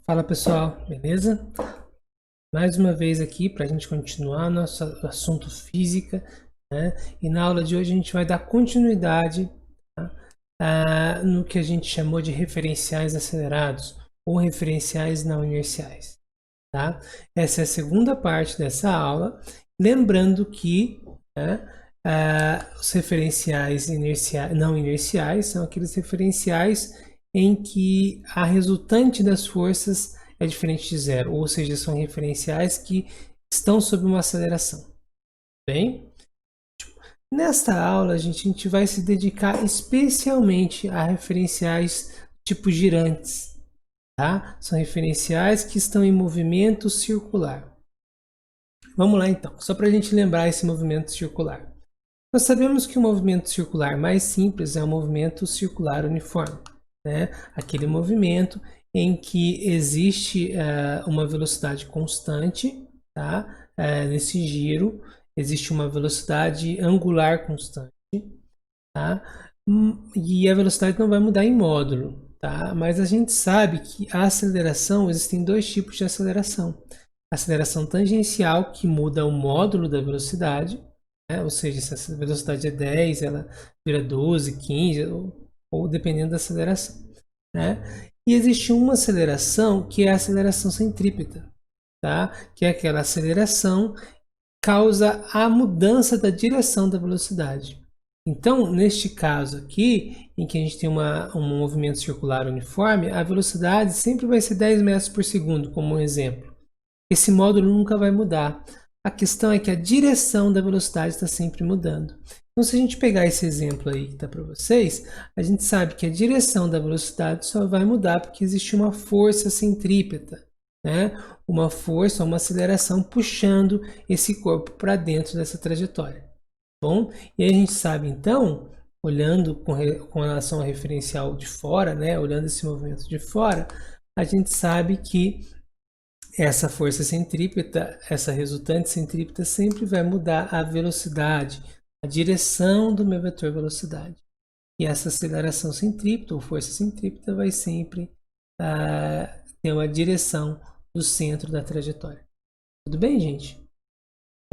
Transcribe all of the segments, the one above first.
Fala pessoal, beleza? Mais uma vez aqui para a gente continuar nosso assunto física, né? E na aula de hoje a gente vai dar continuidade, tá? No que a gente chamou de referenciais acelerados ou referenciais não inerciais, tá? Essa é a segunda parte dessa aula. Lembrando que, né, os referenciais não inerciais são aqueles referenciais em que a resultante das forças é diferente de zero, ou seja, são referenciais que estão sob uma aceleração. Bem, nesta aula a gente vai se dedicar especialmente a referenciais tipo girantes, tá? São referenciais que estão em movimento circular. Vamos lá então, só para a gente lembrar esse movimento circular. Nós sabemos que o movimento circular mais simples é o movimento circular uniforme, né? Aquele movimento em que existe uma velocidade constante, tá? Nesse giro, existe uma velocidade angular constante, tá? E a velocidade não vai mudar em módulo, tá? Mas a gente sabe que a aceleração, existem dois tipos de aceleração. Aceleração tangencial, que muda o módulo da velocidade, né? Ou seja, se a velocidade é 10, ela vira 12, 15, ou dependendo da aceleração, né? E existe uma aceleração que é a aceleração centrípeta, tá? Que é aquela aceleração causa a mudança da direção da velocidade. Então, neste caso aqui, em que a gente tem um movimento circular uniforme, a velocidade sempre vai ser 10 metros por segundo, como um exemplo. Esse módulo nunca vai mudar. A questão é que a direção da velocidade está sempre mudando. Então, se a gente pegar esse exemplo aí que está para vocês, a gente sabe que a direção da velocidade só vai mudar porque existe uma força centrípeta, né? Uma força, uma aceleração puxando esse corpo para dentro dessa trajetória. Bom, e aí a gente sabe então, olhando com relação ao referencial de fora, né? Olhando esse movimento de fora, a gente sabe que essa força centrípeta, essa resultante centrípeta sempre vai mudar a velocidade, a direção do meu vetor velocidade. E essa aceleração centrípeta ou força centrípeta vai sempre ter uma direção do centro da trajetória. Tudo bem, gente?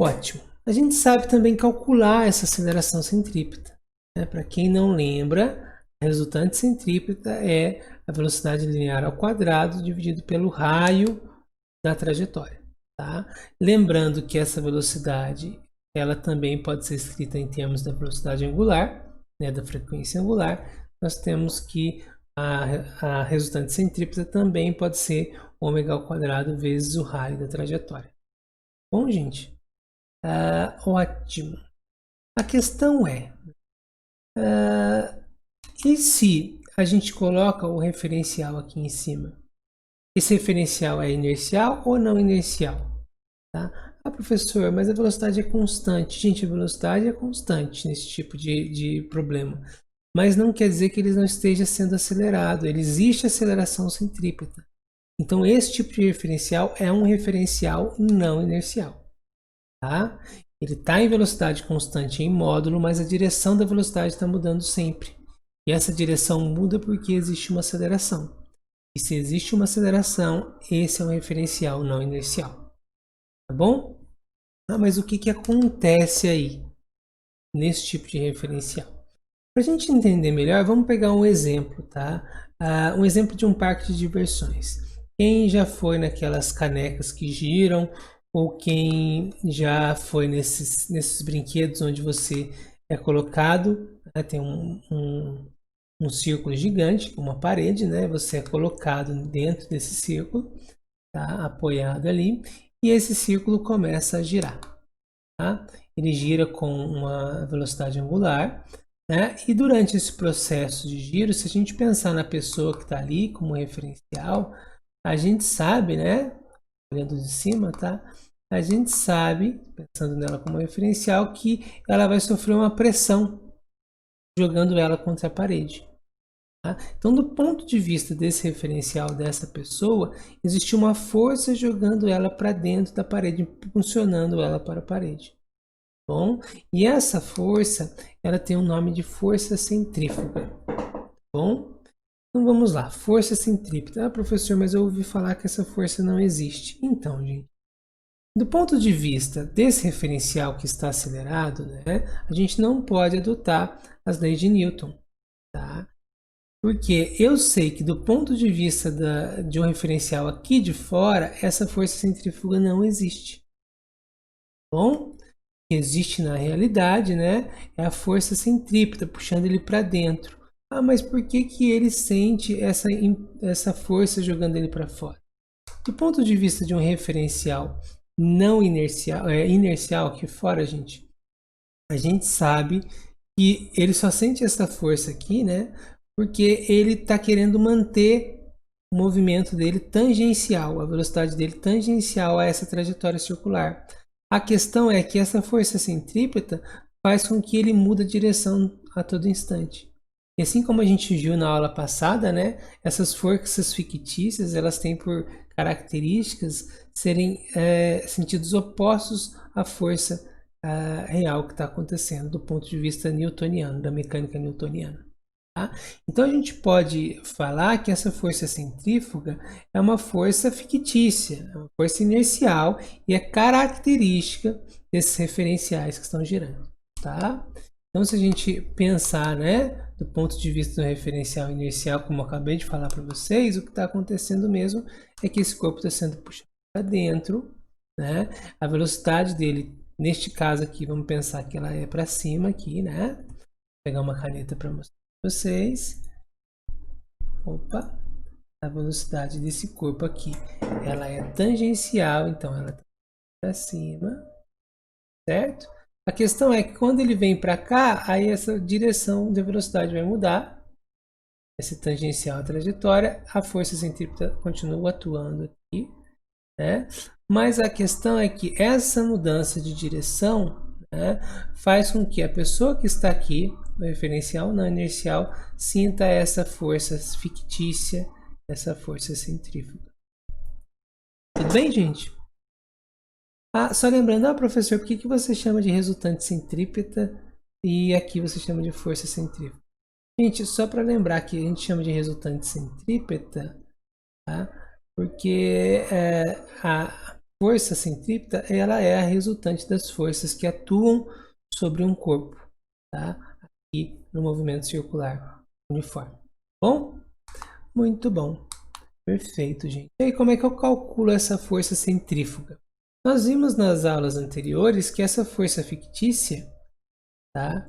Ótimo. A gente sabe também calcular essa aceleração centrípeta, né? Para quem não lembra, a resultante centrípeta é a velocidade linear ao quadrado dividido pelo raio da trajetória, tá? Lembrando que essa velocidade, ela também pode ser escrita em termos da velocidade angular, né, da frequência angular. Nós temos que a resultante centrípeta também pode ser ômega ao quadrado vezes o raio da trajetória. Bom, gente? Ótimo. A questão é, e se a gente coloca o referencial aqui em cima? Esse referencial é inercial ou não inercial? Tá? Ah, professor, mas a velocidade é constante. Gente, a velocidade é constante nesse tipo de problema. Mas não quer dizer que ele não esteja sendo acelerado. Ele existe aceleração centrípeta. Então, esse tipo de referencial é um referencial não inercial. Tá? Ele está em velocidade constante em módulo, mas a direção da velocidade está mudando sempre. E essa direção muda porque existe uma aceleração. E se existe uma aceleração, esse é um referencial não inercial. Tá bom? Mas o que acontece aí nesse tipo de referencial? Para a gente entender melhor, vamos pegar um exemplo, tá? Um exemplo de um parque de diversões. Quem já foi naquelas canecas que giram ou quem já foi nesses brinquedos onde você é colocado, né? Tem um círculo gigante, uma parede, né? Você é colocado dentro desse círculo, tá? Apoiado ali, e esse círculo começa a girar, tá? Ele gira com uma velocidade angular, né? E durante esse processo de giro, se a gente pensar na pessoa que está ali como referencial, a gente sabe, né? Olhando de cima, tá? A gente sabe, pensando nela como referencial, que ela vai sofrer uma pressão jogando ela contra a parede. Tá? Então, do ponto de vista desse referencial dessa pessoa, existe uma força jogando ela para dentro da parede, impulsionando ela para a parede. Bom, e essa força, ela tem o nome de força centrífuga. Bom, Então vamos lá, força centrípeta. Ah, professor, mas eu ouvi falar que essa força não existe. Então, gente, do ponto de vista desse referencial que está acelerado, né, a gente não pode adotar as leis de Newton, tá? Porque eu sei que do ponto de vista de um referencial aqui de fora, essa força centrífuga não existe. Bom, existe na realidade, né, é a força centrípeta puxando ele para dentro. Ah, mas por que que ele sente essa força jogando ele para fora? Do ponto de vista de um referencial não inercial, inercial aqui fora, a gente sabe que ele só sente essa força aqui, né? Porque ele está querendo manter o movimento dele tangencial, a velocidade dele tangencial a essa trajetória circular. A questão é que essa força centrípeta faz com que ele mude a direção a todo instante. E assim como a gente viu na aula passada, né, essas forças fictícias elas têm por características serem sentidos opostos à força real que está acontecendo do ponto de vista newtoniano, da mecânica newtoniana. Tá? Então a gente pode falar que essa força centrífuga é uma força fictícia, é uma força inercial e é característica desses referenciais que estão girando. Tá? Então se a gente pensar, né, do ponto de vista do referencial inercial, como eu acabei de falar para vocês, o que está acontecendo mesmo é que esse corpo está sendo puxado para dentro, né? A velocidade dele, neste caso aqui, vamos pensar que ela é para cima aqui, né? Vou pegar uma caneta para mostrar para vocês. Opa! A velocidade desse corpo aqui, ela é tangencial, então ela está para cima, certo? A questão é que quando ele vem para cá, aí essa direção de velocidade vai mudar. Esse tangencial à trajetória, a força centrípeta continua atuando aqui, né? Mas a questão é que essa mudança de direção, né, faz com que a pessoa que está aqui, no referencial não inercial, sinta essa força fictícia, essa força centrífuga. Tudo bem, gente? Ah, só lembrando, professor, por que você chama de resultante centrípeta e aqui você chama de força centrífuga? Gente, só para lembrar que a gente chama de resultante centrípeta, tá? Porque a força centrípeta ela é a resultante das forças que atuam sobre um corpo, tá? Aqui no movimento circular uniforme. Bom? Muito bom. Perfeito, gente. E aí, como é que eu calculo essa força centrífuga? Nós vimos nas aulas anteriores que essa força fictícia, tá?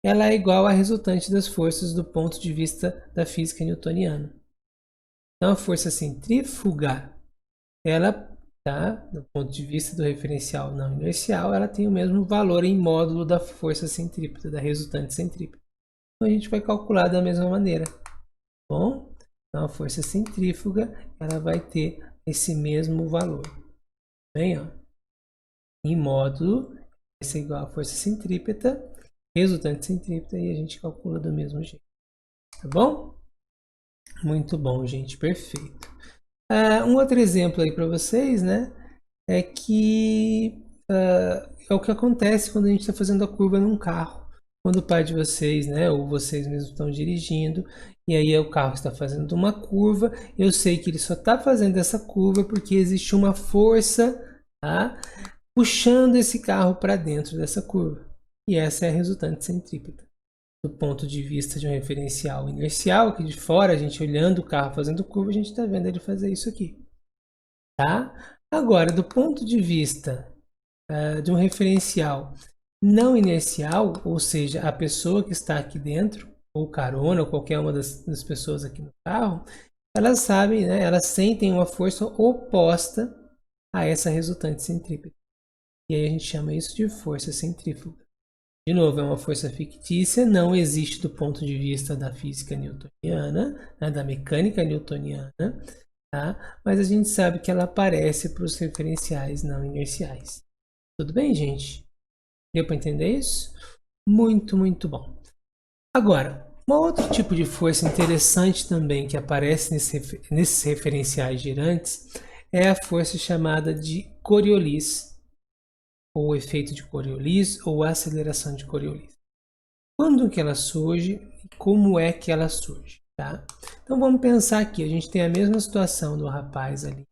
Ela é igual à resultante das forças do ponto de vista da física newtoniana. Então, a força centrífuga, ela, tá, do ponto de vista do referencial não inercial, ela tem o mesmo valor em módulo da força centrípeta, da resultante centrípeta. Então, a gente vai calcular da mesma maneira. Bom, então a força centrífuga, ela vai ter esse mesmo valor. Bem, ó, em módulo, vai ser igual à força centrípeta, resultante centrípeta, e a gente calcula do mesmo jeito. Tá bom? Muito bom, gente, perfeito. Um outro exemplo aí para vocês, né, é que é o que acontece quando a gente está fazendo a curva num carro. Quando o pai de vocês, né, ou vocês mesmos estão dirigindo, e aí o carro está fazendo uma curva, eu sei que ele só está fazendo essa curva porque existe uma força, tá, puxando esse carro para dentro dessa curva. E essa é a resultante centrípeta. Do ponto de vista de um referencial inercial, aqui de fora, a gente olhando o carro fazendo curva, a gente está vendo ele fazer isso aqui. Tá? Agora, do ponto de vista de um referencial não inercial, ou seja, a pessoa que está aqui dentro, ou carona, ou qualquer uma das pessoas aqui no carro, elas sabem, né, elas sentem uma força oposta a essa resultante centrípeta. E aí a gente chama isso de força centrífuga. De novo, é uma força fictícia, não existe do ponto de vista da física newtoniana, né, da mecânica newtoniana, tá? Mas a gente sabe que ela aparece para os referenciais não inerciais. Tudo bem, gente? Deu para entender isso? Muito, muito bom. Agora, um outro tipo de força interessante também que aparece nesses referenciais girantes é a força chamada de Coriolis, ou efeito de Coriolis, ou aceleração de Coriolis. Quando que ela surge e como é que ela surge? tá? Então vamos pensar aqui, a gente tem a mesma situação do rapaz ali.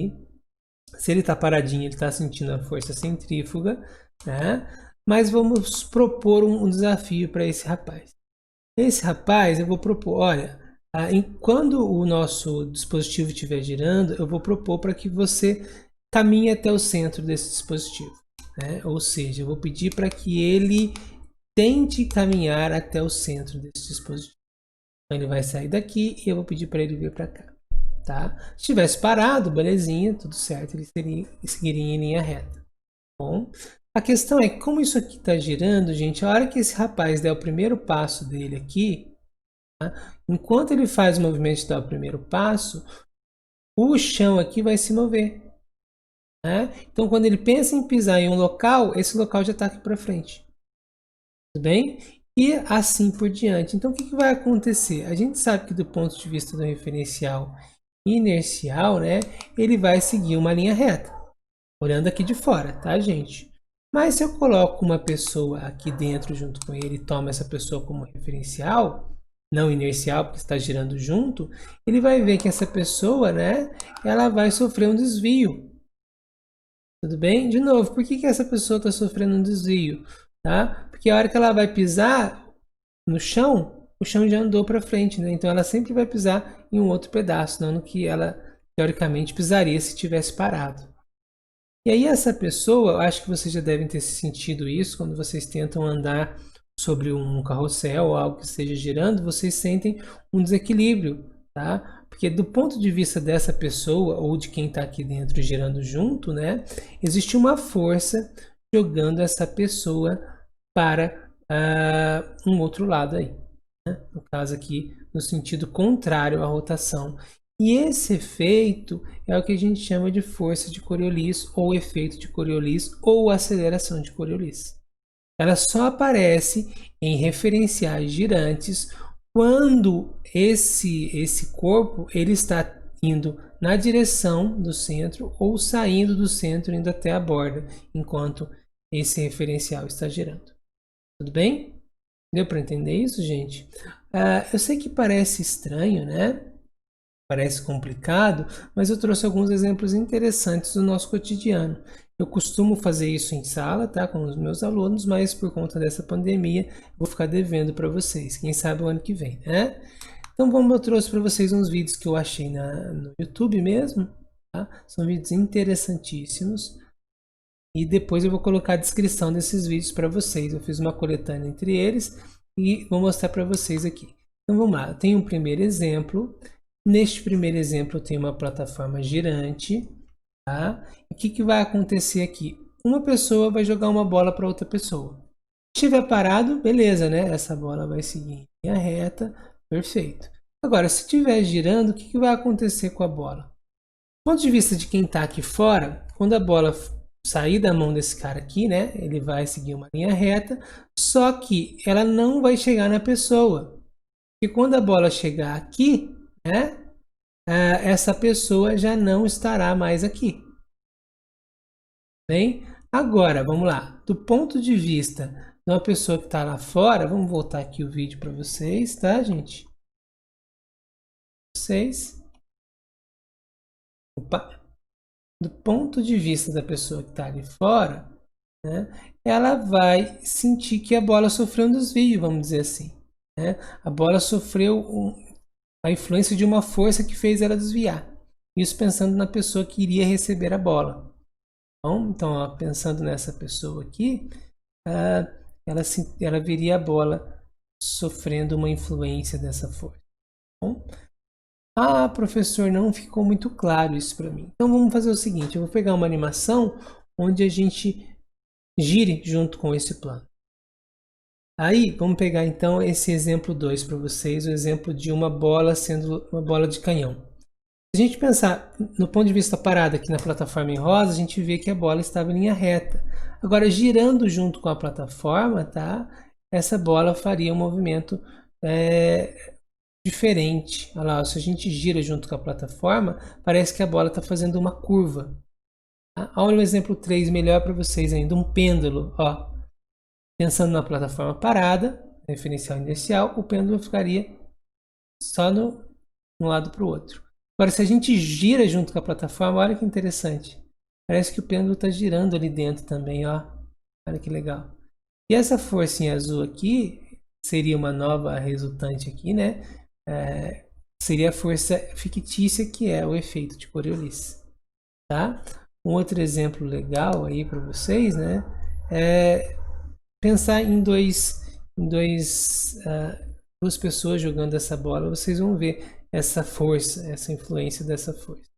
Se ele está paradinho, ele está sentindo a força centrífuga, né? Mas vamos propor um desafio para esse rapaz. Esse rapaz, eu vou propor, olha, quando o nosso dispositivo estiver girando, eu vou propor para que você caminhe até o centro desse dispositivo, né? Ou seja, eu vou pedir para que ele tente caminhar até o centro desse dispositivo. Então ele vai sair daqui e eu vou pedir para ele vir para cá, tá? Se tivesse parado, belezinha, tudo certo, ele seguiria em linha reta. Bom, a questão é como isso aqui está girando, gente. A hora que esse rapaz der o primeiro passo dele aqui, tá? Enquanto ele faz o movimento de dar o primeiro passo, o chão aqui vai se mover, né? Então, quando ele pensa em pisar em um local, esse local já está aqui para frente. Tudo bem? E assim por diante. Então, o que vai acontecer? A gente sabe que do ponto de vista do referencial inercial, né, ele vai seguir uma linha reta, olhando aqui de fora, tá, gente? Mas se eu coloco uma pessoa aqui dentro junto com ele e tomo essa pessoa como referencial, não inercial, porque está girando junto, ele vai ver que essa pessoa, né, ela vai sofrer um desvio. Tudo bem? De novo, por que essa pessoa está sofrendo um desvio? Tá? Porque a hora que ela vai pisar no chão, o chão já andou para frente, né? Então ela sempre vai pisar em um outro pedaço, não no que ela teoricamente pisaria se tivesse parado. E aí essa pessoa, eu acho que vocês já devem ter sentido isso quando vocês tentam andar sobre um carrossel ou algo que esteja girando, vocês sentem um desequilíbrio, tá? Porque do ponto de vista dessa pessoa ou de quem está aqui dentro girando junto, né, existe uma força jogando essa pessoa para um outro lado aí, né? No caso aqui, no sentido contrário à rotação. E esse efeito é o que a gente chama de força de Coriolis, ou efeito de Coriolis, ou aceleração de Coriolis. Ela só aparece em referenciais girantes quando esse corpo ele está indo na direção do centro ou saindo do centro indo até a borda, enquanto esse referencial está girando. Tudo bem? Deu para entender isso, gente? Eu sei que parece estranho, né? Parece complicado, mas eu trouxe alguns exemplos interessantes do nosso cotidiano. Eu costumo fazer isso em sala, tá, com os meus alunos, mas por conta dessa pandemia, vou ficar devendo para vocês. Quem sabe o ano que vem, né? Então, eu trouxe para vocês uns vídeos que eu achei no YouTube mesmo, tá? São vídeos interessantíssimos. E depois eu vou colocar a descrição desses vídeos para vocês. Eu fiz uma coletânea entre eles e vou mostrar para vocês aqui. Então, vamos lá. Tem um primeiro exemplo. Neste primeiro exemplo, eu tenho uma plataforma girante, tá? E o que vai acontecer aqui? Uma pessoa vai jogar uma bola para outra pessoa. Se estiver parado, beleza, né? Essa bola vai seguir em linha reta, perfeito. Agora, se estiver girando, o que vai acontecer com a bola? Do ponto de vista de quem está aqui fora, quando a bola sair da mão desse cara aqui, né? Ele vai seguir uma linha reta, só que ela não vai chegar na pessoa. E quando a bola chegar aqui, né, essa pessoa já não estará mais aqui. Bem, agora, vamos lá. Do ponto de vista de uma pessoa que está lá fora, vamos voltar aqui o vídeo para vocês, tá, gente? Opa. Do ponto de vista da pessoa que está ali fora, né, ela vai sentir que a bola sofreu um desvio, vamos dizer assim. Né? A bola sofreu a influência de uma força que fez ela desviar. Isso pensando na pessoa que iria receber a bola. Bom, então, ó, pensando nessa pessoa aqui, ela veria a bola sofrendo uma influência dessa força. Bom, professor, não ficou muito claro isso para mim. Então vamos fazer o seguinte, eu vou pegar uma animação onde a gente gire junto com esse plano. Aí, vamos pegar então esse exemplo 2 para vocês, o exemplo de uma bola sendo uma bola de canhão. Se a gente pensar no ponto de vista parado aqui na plataforma em rosa, a gente vê que a bola estava em linha reta. Agora, girando junto com a plataforma, tá? Essa bola faria um movimento diferente. Olha lá, se a gente gira junto com a plataforma, parece que a bola está fazendo uma curva. Tá? Olha o exemplo 3 melhor para vocês ainda, um pêndulo. Ó. Pensando na plataforma parada, referencial inercial, o pêndulo ficaria só no um lado para o outro. Agora, se a gente gira junto com a plataforma, olha que interessante. Parece que o pêndulo está girando ali dentro também, ó. Olha que legal. E essa força em azul aqui seria uma nova resultante aqui, né? Seria a força fictícia, que é o efeito de Coriolis, tá? Um outro exemplo legal aí para vocês, né? É pensar em duas pessoas jogando essa bola. Vocês vão ver essa força, essa influência dessa força,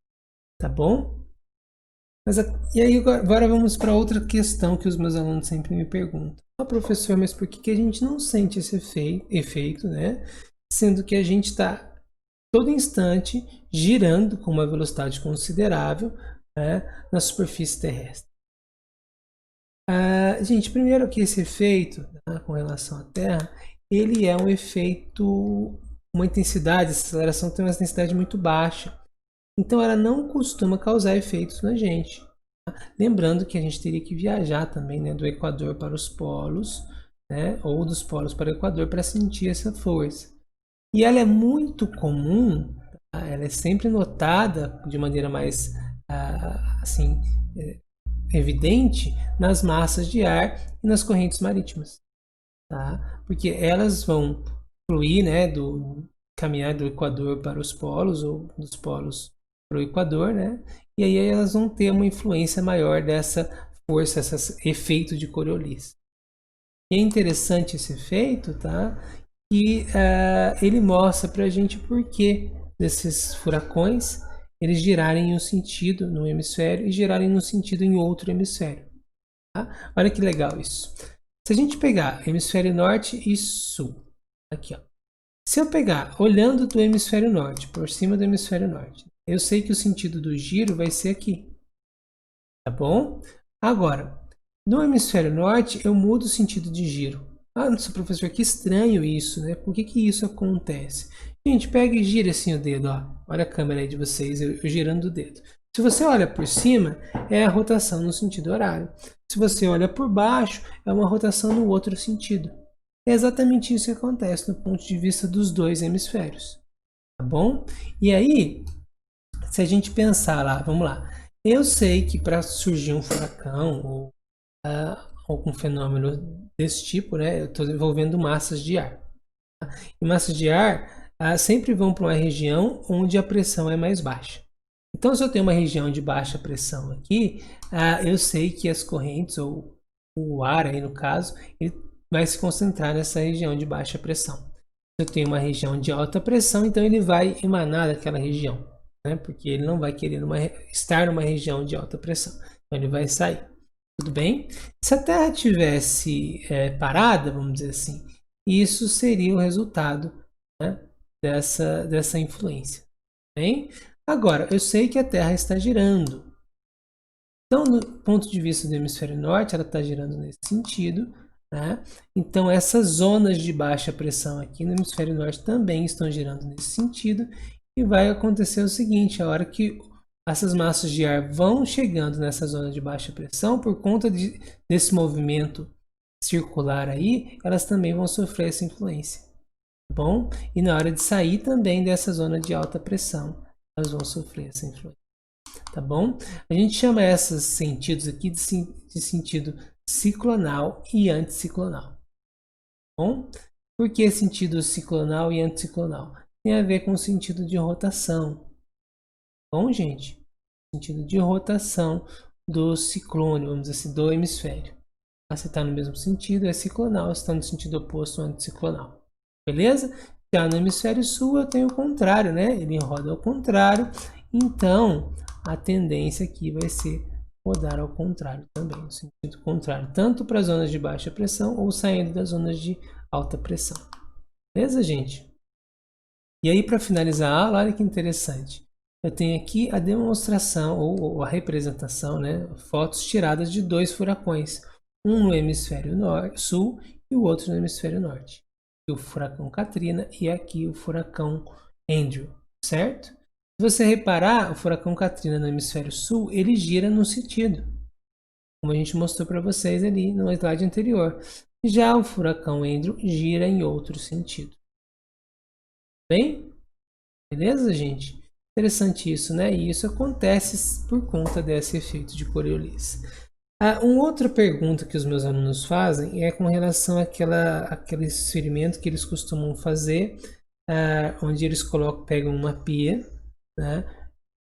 tá bom? E aí agora vamos para outra questão que os meus alunos sempre me perguntam. Ah, professor, mas por que a gente não sente esse efeito, né? Sendo que a gente está todo instante girando com uma velocidade considerável, né, na superfície terrestre. Gente, primeiro que esse efeito, tá, com relação à Terra, ele é um efeito, uma intensidade, essa aceleração tem uma intensidade muito baixa. Então ela não costuma causar efeitos na gente. Lembrando que a gente teria que viajar também, né, do Equador para os polos, né, ou dos polos para o Equador para sentir essa força. E ela é muito comum, tá? Ela é sempre notada de maneira mais assim, evidente nas massas de ar e nas correntes marítimas, tá? Porque elas vão fluir, né, caminhar do Equador para os polos ou dos polos para o Equador, né? E aí elas vão ter uma influência maior dessa força, esse efeito de Coriolis. E é interessante esse efeito, tá? E ele mostra para a gente por que desses furacões eles girarem em um sentido no hemisfério e girarem no sentido em outro hemisfério. Tá? Olha que legal isso. Se a gente pegar hemisfério norte e sul, aqui ó. Se eu pegar olhando do hemisfério norte, por cima do hemisfério norte, eu sei que o sentido do giro vai ser aqui, tá bom? Agora, no hemisfério norte eu mudo o sentido de giro. Ah, nossa, professor, que estranho isso, né? Por que isso acontece? Gente, pega e gira assim o dedo, ó. Olha a câmera aí de vocês, eu girando o dedo. Se você olha por cima, é a rotação no sentido horário. Se você olha por baixo, é uma rotação no outro sentido. É exatamente isso que acontece no ponto de vista dos dois hemisférios, tá bom? E aí, se a gente pensar lá, vamos lá. Eu sei que para surgir um furacão ou algum fenômeno desse tipo, né, eu estou envolvendo massas de ar. E massas de ar sempre vão para uma região onde a pressão é mais baixa. Então, se eu tenho uma região de baixa pressão aqui, eu sei que as correntes, ou o ar aí no caso, ele vai se concentrar nessa região de baixa pressão. Se eu tenho uma região de alta pressão, então ele vai emanar daquela região, né? Porque ele não vai querer estar numa região de alta pressão. Então ele vai sair. Tudo bem? Se a Terra tivesse parada, vamos dizer assim, isso seria o resultado, né, dessa influência. Bem? Agora, eu sei que a Terra está girando. Então, do ponto de vista do hemisfério norte, ela está girando nesse sentido. Né? Então, essas zonas de baixa pressão aqui no hemisfério norte também estão girando nesse sentido. E vai acontecer o seguinte, a hora que essas massas de ar vão chegando nessa zona de baixa pressão, por conta desse movimento circular aí, elas também vão sofrer essa influência. Tá bom? E na hora de sair também dessa zona de alta pressão, elas vão sofrer essa influência. Tá bom? A gente chama esses sentidos aqui de sentido ciclonal e anticiclonal. Tá bom? Por que sentido ciclonal e anticiclonal? Tem a ver com o sentido de rotação. Tá bom, gente? Sentido de rotação do ciclone, vamos dizer assim, do hemisfério. Se está no mesmo sentido, é ciclonal. Se está no sentido oposto, é anticiclonal. Beleza? Já no hemisfério sul eu tenho o contrário, né? Ele roda ao contrário. Então, a tendência aqui vai ser rodar ao contrário também, no sentido contrário, tanto para as zonas de baixa pressão ou saindo das zonas de alta pressão. Beleza, gente? E aí, para finalizar a aula, olha que interessante. Eu tenho aqui a demonstração ou a representação, né? Fotos tiradas de dois furacões. Um no hemisfério sul e o outro no hemisfério norte. O furacão Katrina e aqui o furacão Andrew, certo? Se você reparar, o furacão Katrina no hemisfério sul, ele gira no sentido, como a gente mostrou para vocês ali no slide anterior. Já o furacão Andrew gira em outro sentido. Bem? Beleza, gente? Interessante isso, né? E isso acontece por conta desse efeito de Coriolis. Uma outra pergunta que os meus alunos fazem é com relação àquele experimento que eles costumam fazer, onde eles pegam uma pia, né?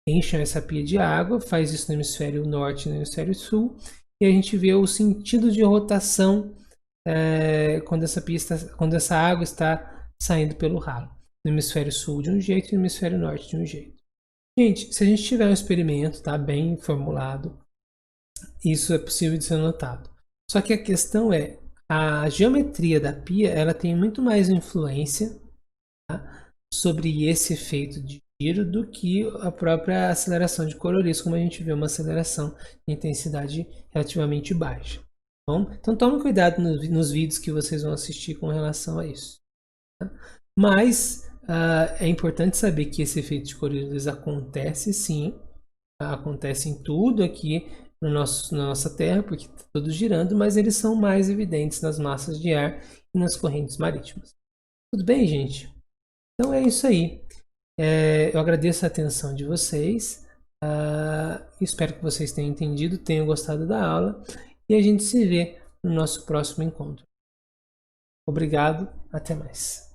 Enchem essa pia de água, faz isso no hemisfério norte e no hemisfério sul, e a gente vê o sentido de rotação quando essa água está saindo pelo ralo. No hemisfério sul de um jeito e no hemisfério norte de um jeito. Gente, se a gente tiver um experimento, tá, bem formulado, isso é possível de ser notado. Só que a questão é, a geometria da pia, ela tem muito mais influência, tá, sobre esse efeito de giro do que a própria aceleração de Coriolis, como a gente vê uma aceleração de intensidade relativamente baixa. Bom, então tome cuidado nos vídeos que vocês vão assistir com relação a isso. Tá? Mas é importante saber que esse efeito de Coriolis acontece sim, acontece em tudo aqui na nossa Terra, porque está tudo girando, mas eles são mais evidentes nas massas de ar e nas correntes marítimas. Tudo bem, gente? Então é isso aí. Eu agradeço a atenção de vocês. Espero que vocês tenham entendido, tenham gostado da aula e a gente se vê no nosso próximo encontro. Obrigado, até mais.